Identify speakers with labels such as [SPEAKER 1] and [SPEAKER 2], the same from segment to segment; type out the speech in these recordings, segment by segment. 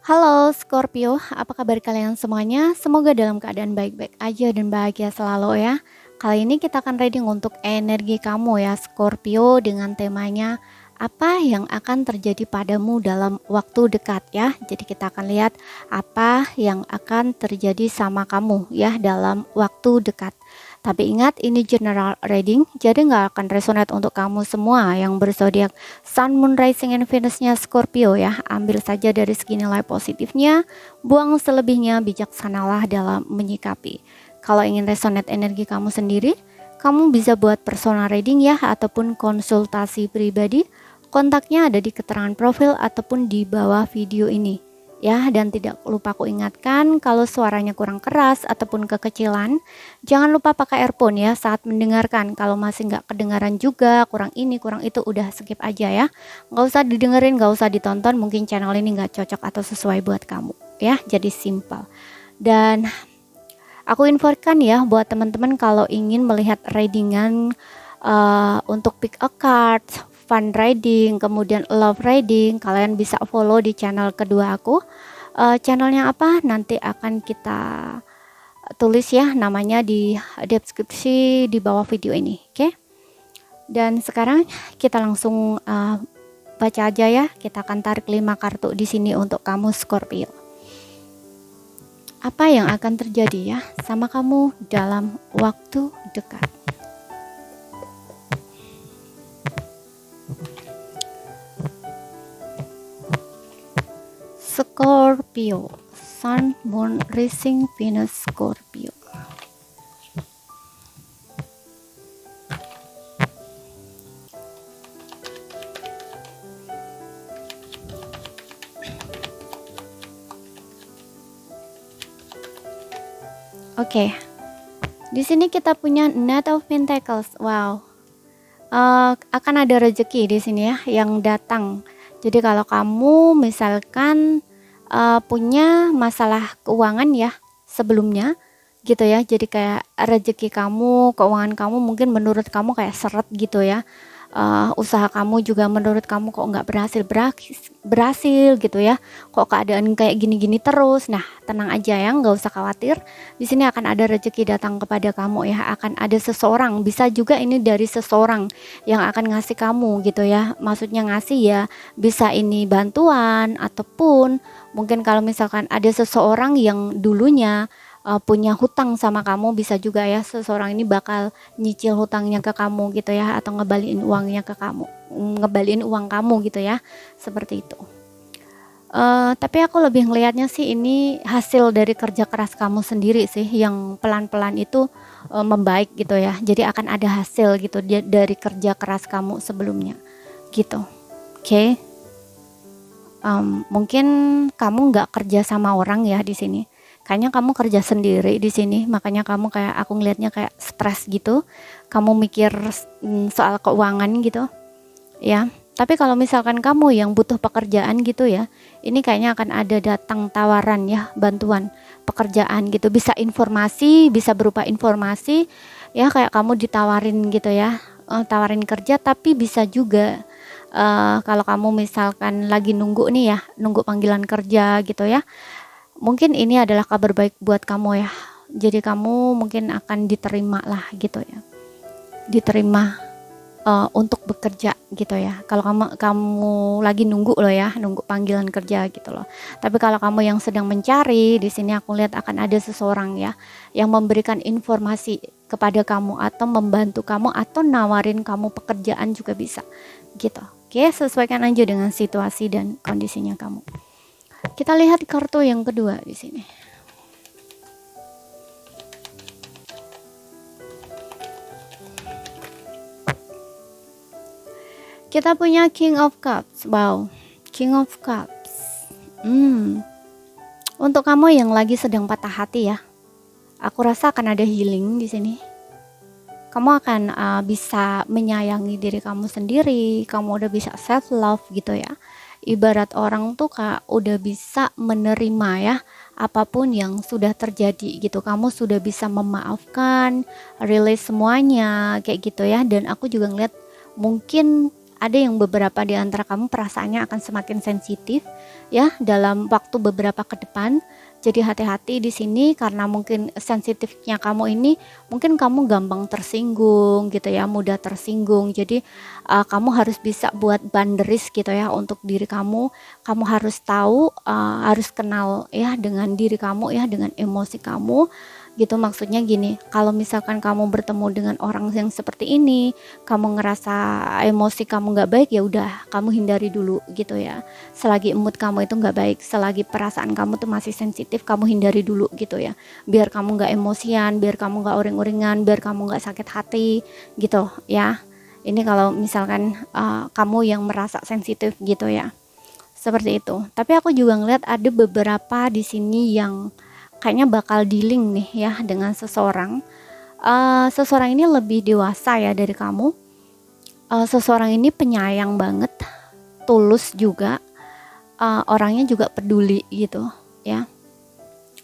[SPEAKER 1] Halo Scorpio, apa kabar kalian semuanya? Semoga dalam keadaan baik-baik aja dan bahagia selalu ya. Kali ini kita akan reading untuk energi kamu ya Scorpio dengan temanya apa yang akan terjadi padamu dalam waktu dekat ya. Jadi kita akan lihat apa yang akan terjadi sama kamu ya dalam waktu dekat. Tapi ingat ini general reading, jadi nggak akan resonate untuk kamu semua yang berzodiak Sun, Moon, Rising, and Venus-nya Scorpio ya. Ambil saja dari segi nilai positifnya, buang selebihnya, bijaksanalah dalam menyikapi. Kalau ingin resonate energi kamu sendiri, kamu bisa buat personal reading ya, ataupun konsultasi pribadi. Kontaknya ada di keterangan profil ataupun di bawah video ini. Ya, dan tidak lupa aku ingatkan kalau suaranya kurang keras ataupun kekecilan, jangan lupa pakai earphone ya saat mendengarkan. Kalau masih nggak kedengaran juga, kurang ini, kurang itu, udah skip aja ya. Nggak usah didengerin, nggak usah ditonton, mungkin channel ini nggak cocok atau sesuai buat kamu ya. Jadi simple. Dan aku infokan ya buat teman-teman kalau ingin melihat readingan untuk pick a card, fun reading, kemudian love reading, kalian bisa follow di channel kedua aku. Channelnya apa? Nanti akan kita tulis ya namanya di deskripsi di bawah video ini, oke? Dan sekarang kita langsung baca aja ya. Kita akan tarik 5 kartu di sini untuk kamu Scorpio. Apa yang akan terjadi ya sama kamu dalam waktu dekat? Scorpio, Sun, Moon, Rising, Venus, Scorpio. Oke, di sini kita punya Knight of Pentacles. Wow, akan ada rezeki di sini ya yang datang. Jadi kalau kamu misalkan punya masalah keuangan ya sebelumnya gitu ya, jadi kayak rezeki kamu, keuangan kamu mungkin menurut kamu kayak seret gitu ya. Usaha kamu juga menurut kamu kok nggak berhasil gitu ya, kok keadaan kayak gini-gini terus. Nah, tenang aja ya, nggak usah khawatir. Di sini akan ada rezeki datang kepada kamu ya, akan ada seseorang, bisa juga ini dari seseorang yang akan ngasih kamu gitu ya. Maksudnya ngasih ya, bisa ini bantuan ataupun mungkin kalau misalkan ada seseorang yang dulunya punya hutang sama kamu, bisa juga ya seseorang ini bakal nyicil hutangnya ke kamu gitu ya, atau ngebalikin uangnya ke kamu, ngebalikin uang kamu gitu ya, seperti itu. Tapi aku lebih ngelihatnya sih ini hasil dari kerja keras kamu sendiri sih, yang pelan-pelan itu membaik gitu ya. Jadi akan ada hasil gitu dari kerja keras kamu sebelumnya gitu. Oke. Mungkin kamu nggak kerja sama orang ya di sini. Kayaknya kamu kerja sendiri di sini, makanya kamu kayak aku ngelihatnya kayak stres gitu. Kamu mikir soal keuangan gitu, ya. Tapi kalau misalkan kamu yang butuh pekerjaan gitu ya, ini kayaknya akan ada datang tawaran ya, bantuan pekerjaan gitu. Bisa informasi, bisa berupa informasi ya, kayak kamu ditawarin gitu ya, tawarin kerja. Tapi bisa juga kalau kamu misalkan lagi nunggu nih ya, nunggu panggilan kerja gitu ya, mungkin ini adalah kabar baik buat kamu ya. Jadi kamu mungkin akan diterima lah gitu ya, diterima untuk bekerja gitu ya. Kalau kamu lagi nunggu loh ya, nunggu panggilan kerja gitu loh. Tapi kalau kamu yang sedang mencari, di sini aku lihat akan ada seseorang ya yang memberikan informasi kepada kamu atau membantu kamu atau nawarin kamu pekerjaan juga bisa gitu. Oke, sesuaikan aja dengan situasi dan kondisinya kamu. Kita lihat kartu yang kedua di sini. Kita punya King of Cups. Wow, King of Cups. Untuk kamu yang lagi sedang patah hati ya, aku rasa akan ada healing di sini. Kamu akan bisa menyayangi diri kamu sendiri. Kamu udah bisa self love gitu ya. Ibarat orang tuh kak udah bisa menerima ya apapun yang sudah terjadi gitu. Kamu sudah bisa memaafkan, release semuanya kayak gitu ya. Dan aku juga ngeliat mungkin ada yang beberapa di antara kamu perasaannya akan semakin sensitif ya dalam waktu beberapa ke depan. Jadi hati-hati di sini karena mungkin sensitifnya kamu ini, mungkin kamu gampang tersinggung gitu ya, mudah tersinggung. Jadi kamu harus bisa buat boundaries gitu ya untuk diri kamu. Kamu harus tahu, harus kenal ya dengan diri kamu ya, dengan emosi kamu gitu. Maksudnya gini, kalau misalkan kamu bertemu dengan orang yang seperti ini, kamu ngerasa emosi kamu nggak baik, ya udah kamu hindari dulu gitu ya. Selagi mood kamu itu nggak baik, selagi perasaan kamu tuh masih sensitif, kamu hindari dulu gitu ya, biar kamu nggak emosian, biar kamu nggak uring-uringan, biar kamu nggak sakit hati gitu ya. Ini kalau misalkan kamu yang merasa sensitif gitu ya, seperti itu. Tapi aku juga ngeliat ada beberapa di sini yang kayaknya bakal dealing nih ya dengan seseorang. Seseorang ini lebih dewasa ya dari kamu. Seseorang ini penyayang banget, tulus juga, orangnya juga peduli gitu ya.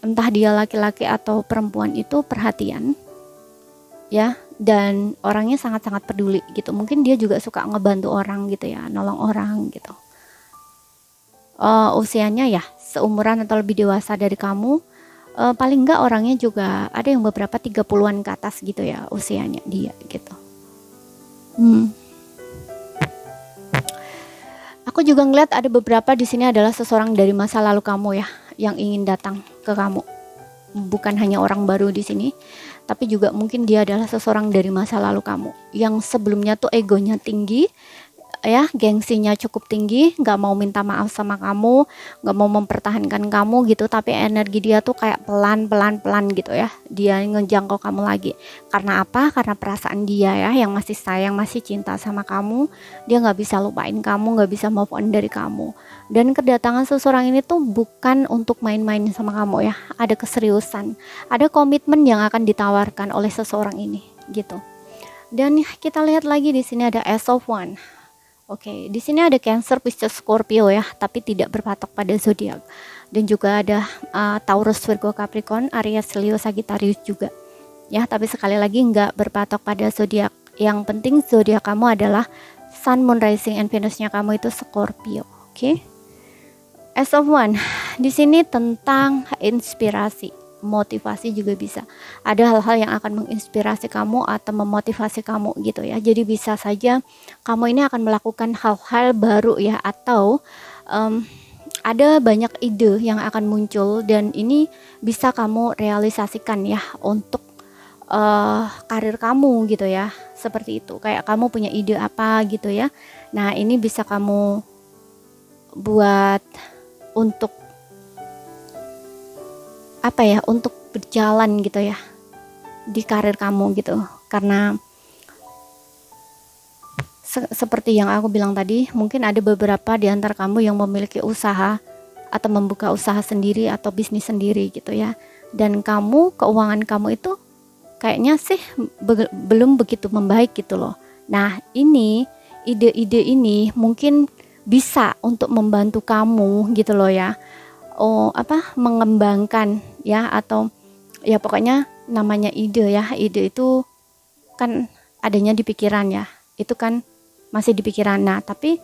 [SPEAKER 1] Entah dia laki-laki atau perempuan, itu perhatian ya, dan orangnya sangat-sangat peduli gitu. Mungkin dia juga suka ngebantu orang gitu ya, nolong orang gitu. Usianya ya seumuran atau lebih dewasa dari kamu. Paling enggak orangnya juga ada yang beberapa 30-an ke atas gitu ya usianya dia gitu. Aku juga ngeliat ada beberapa di sini adalah seseorang dari masa lalu kamu ya, yang ingin datang ke kamu. Bukan hanya orang baru di sini, tapi juga mungkin dia adalah seseorang dari masa lalu kamu yang sebelumnya tuh egonya tinggi ya, gengsinya cukup tinggi, nggak mau minta maaf sama kamu, nggak mau mempertahankan kamu gitu. Tapi energi dia tuh kayak pelan gitu ya, dia ngejangkau kamu lagi. Karena apa? Karena perasaan dia ya, yang masih sayang, masih cinta sama kamu. Dia nggak bisa lupain kamu, nggak bisa move on dari kamu. Dan kedatangan seseorang ini tuh bukan untuk main-main sama kamu ya, ada keseriusan, ada komitmen yang akan ditawarkan oleh seseorang ini gitu. Dan kita lihat lagi di sini ada Ace of Wands. Oke, di sini ada Cancer, Pisces, Scorpio ya, tapi tidak berpatok pada zodiak. Dan juga ada Taurus, Virgo, Capricorn, Aries, Leo, Sagittarius juga. Ya, tapi sekali lagi nggak berpatok pada zodiak. Yang penting zodiak kamu adalah Sun, Moon, Rising, and Venus-nya kamu itu Scorpio. Oke. Ace of Wands. Di sini tentang inspirasi, motivasi juga bisa. Ada hal-hal yang akan menginspirasi kamu atau memotivasi kamu gitu ya. Jadi bisa saja kamu ini akan melakukan hal-hal baru ya, atau ada banyak ide yang akan muncul dan ini bisa kamu realisasikan ya untuk karir kamu gitu ya. Seperti itu, kayak kamu punya ide apa gitu ya. Nah ini bisa kamu buat untuk apa ya, untuk berjalan gitu ya di karir kamu gitu. Karena seperti yang aku bilang tadi, mungkin ada beberapa di antara kamu yang memiliki usaha atau membuka usaha sendiri atau bisnis sendiri gitu ya. Dan kamu, keuangan kamu itu kayaknya sih belum begitu membaik gitu loh. Nah ini ide-ide ini mungkin bisa untuk membantu kamu gitu loh ya. Mengembangkan ya, atau ya pokoknya namanya ide ya, ide itu kan adanya di pikiran ya, itu kan masih di pikiran. Nah tapi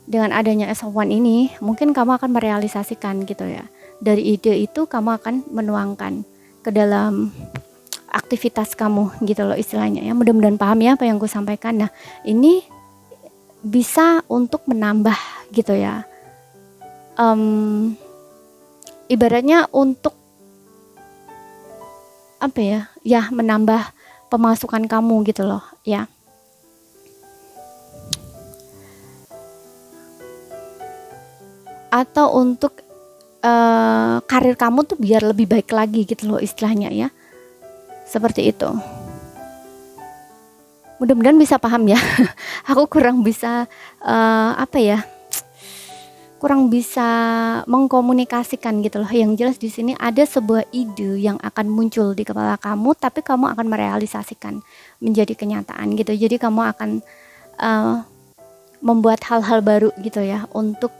[SPEAKER 1] dengan adanya Ace of Wands ini mungkin kamu akan merealisasikan gitu ya, dari ide itu kamu akan menuangkan ke dalam aktivitas kamu gitu loh istilahnya ya. Mudah-mudahan paham ya apa yang gue sampaikan. Nah ini bisa untuk menambah gitu ya, ibaratnya untuk apa ya, ya menambah pemasukan kamu gitu loh ya. Atau untuk karir kamu tuh biar lebih baik lagi gitu loh istilahnya ya. Seperti itu. Mudah-mudahan bisa paham ya. Aku kurang bisa kurang bisa mengkomunikasikan gitu loh. Yang jelas di sini ada sebuah ide yang akan muncul di kepala kamu, tapi kamu akan merealisasikan menjadi kenyataan gitu. Jadi kamu akan membuat hal-hal baru gitu ya untuk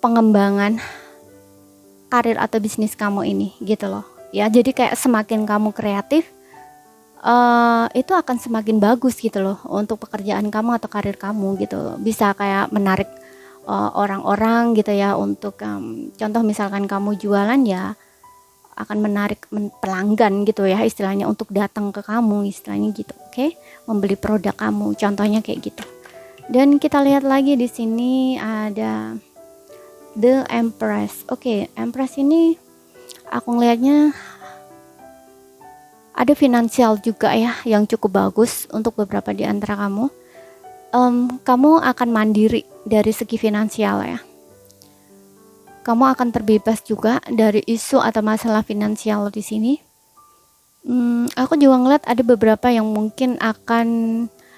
[SPEAKER 1] pengembangan karir atau bisnis kamu ini gitu loh ya. Jadi kayak semakin kamu kreatif, itu akan semakin bagus gitu loh untuk pekerjaan kamu atau karir kamu gitu loh. Bisa kayak menarik orang-orang gitu ya untuk contoh misalkan kamu jualan ya akan menarik pelanggan gitu ya istilahnya untuk datang ke kamu istilahnya gitu, oke? Membeli produk kamu, contohnya kayak gitu. Dan kita lihat lagi di sini ada The Empress. Oke, Empress ini aku ngelihatnya ada finansial juga ya yang cukup bagus untuk beberapa di antara kamu. Kamu akan mandiri dari segi finansial ya. Kamu akan terbebas juga dari isu atau masalah finansial di sini. Aku juga ngeliat ada beberapa yang mungkin akan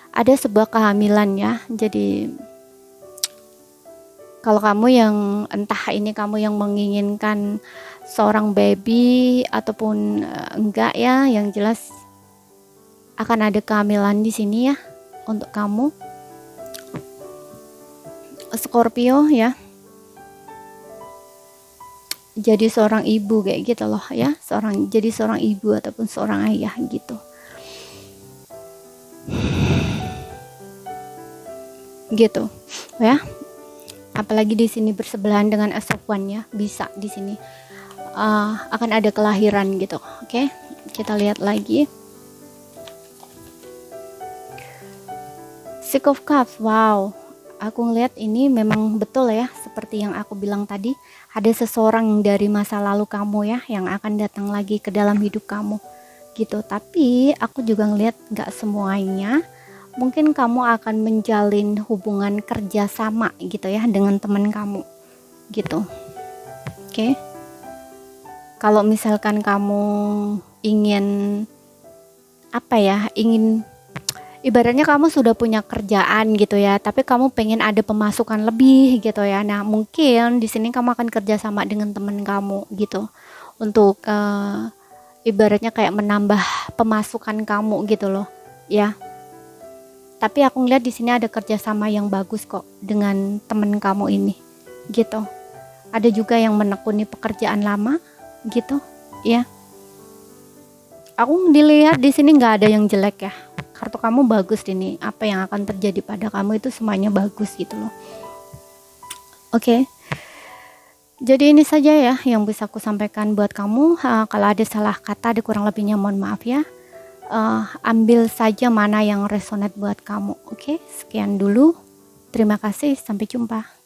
[SPEAKER 1] ada sebuah kehamilan ya. Jadi kalau kamu yang entah ini kamu yang menginginkan seorang baby ataupun enggak ya, yang jelas akan ada kehamilan di sini ya untuk kamu Scorpio ya. Jadi seorang ibu kayak gitu loh ya, jadi seorang ibu ataupun seorang ayah gitu ya. Apalagi di sini bersebelahan dengan Ace of Wands ya, bisa di sini akan ada kelahiran gitu. Oke, kita lihat lagi Six of Cups. Wow, aku ngeliat ini memang betul ya, seperti yang aku bilang tadi, ada seseorang dari masa lalu kamu ya yang akan datang lagi ke dalam hidup kamu gitu. Tapi aku juga ngeliat gak semuanya, mungkin kamu akan menjalin hubungan kerja sama gitu ya dengan teman kamu gitu. Oke. Kalau misalkan kamu ingin ibaratnya kamu sudah punya kerjaan gitu ya, tapi kamu pengen ada pemasukan lebih gitu ya. Nah, mungkin di sini kamu akan kerja sama dengan teman kamu gitu untuk ibaratnya kayak menambah pemasukan kamu gitu loh, ya. Tapi aku ngeliat di sini ada kerjasama yang bagus kok dengan teman kamu ini, gitu. Ada juga yang menekuni pekerjaan lama, gitu, ya. Aku dilihat di sini nggak ada yang jelek ya. Kartu kamu bagus ini, apa yang akan terjadi pada kamu itu semuanya bagus gitu loh. Oke. Jadi ini saja ya yang bisa aku sampaikan buat kamu. Kalau ada salah kata, ada kurang lebihnya mohon maaf ya. Ambil saja mana yang resonate buat kamu. Oke, sekian dulu. Terima kasih, sampai jumpa.